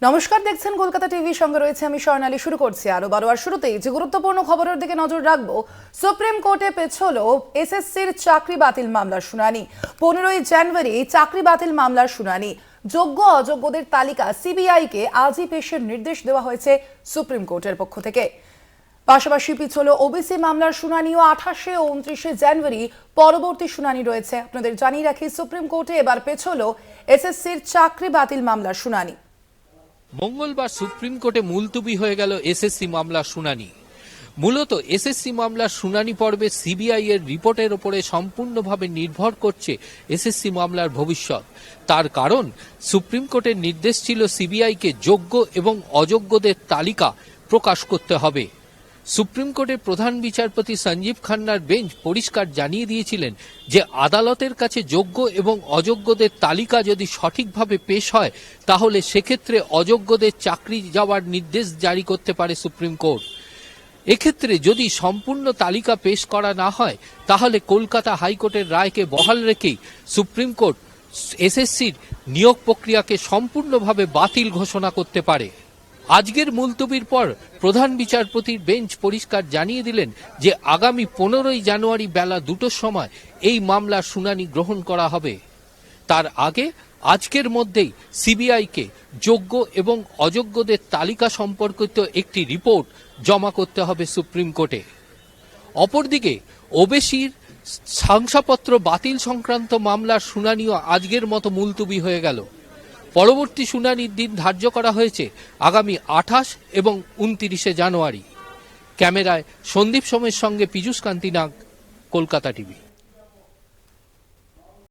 নমস্কার, দেখছেন কলকাতা টিভি, সঙ্গে রয়েছে আমি স্বর্ণালী। শুরু করছি আরো বারোয়ার শুরুতেই যে গুরুত্বপূর্ণ খবরের দিকে নজর রাখবো। সুপ্রিম কোর্টে পেছলো এসএসসির চাকরি বাতিল মামলার শুনানি। 15ই জানুয়ারি চাকরি বাতিল মামলার শুনানি। যোগ্য অযোগ্যদের তালিকা সিবিআইকে আজই পেশের নির্দেশ দেওয়া হয়েছে সুপ্রিম কোর্টের পক্ষ থেকে। পাশাপাশি পিছলো ওবিসি মামলার শুনানিও 28 ও 29 জানুয়ারি পরবর্তী শুনানি রয়েছে। আপনাদের জানিয়ে রাখি, সুপ্রিম কোর্টে এবার পেছলো এসএসসির চাকরি বাতিল মামলার শুনানি। মঙ্গলবার সুপ্রিম কোর্টে মুলতুবি হয়ে গেল এসএসসি মামলার শুনানি। মূলত এসএসসি মামলার শুনানি পর্বে সিবিআই এর রিপোর্টের উপরে সম্পূর্ণভাবে নির্ভর করছে এসএসসি মামলার ভবিষ্যৎ। তার কারণ, সুপ্রিম কোর্টের নির্দেশ ছিল সিবিআইকে যোগ্য এবং অযোগ্যদের তালিকা প্রকাশ করতে হবে। সুপ্রিম কোর্টের প্রধান বিচারপতি সঞ্জীব খান্নার বেঞ্চ পরিষ্কার জানিয়ে দিয়েছিলেন যে আদালতের কাছে যোগ্য এবং অযোগ্যদের তালিকা যদি সঠিকভাবে পেশ হয়, তাহলে সেক্ষেত্রে অযোগ্যদের চাকরি যাওয়ার নির্দেশ জারি করতে পারে সুপ্রিম কোর্ট। এক্ষেত্রে যদি সম্পূর্ণ তালিকা পেশ করা না হয়, তাহলে কলকাতা হাইকোর্টের রায়কে বহাল রেখেই সুপ্রিম কোর্ট এসএসসির নিয়োগ প্রক্রিয়াকে সম্পূর্ণভাবে বাতিল ঘোষণা করতে পারে। আজকের মুলতবির পর প্রধান বিচারপতির বেঞ্চ পরিষ্কার জানিয়ে দিলেন যে আগামী 15ই জানুয়ারি বেলা 2টার সময় এই মামলার শুনানি গ্রহণ করা হবে। তার আগে আজকের মধ্যেই সিবিআইকে যোগ্য এবং অযোগ্যদের তালিকা সম্পর্কিত একটি রিপোর্ট জমা করতে হবে সুপ্রিম কোর্টে। অপরদিকে ওবিসির শংসাপত্র বাতিল সংক্রান্ত মামলার শুনানিও আজকের মতো মুলতুবি হয়ে গেল। পরবর্তী শুনানির দিন ধার্য করা হয়েছে আগামী 28 এবং 29 জানুয়ারি। ক্যামেরায় সন্দীপ সোমের সঙ্গে পীযূষ কান্তি নাগ, কলকাতা টিভি।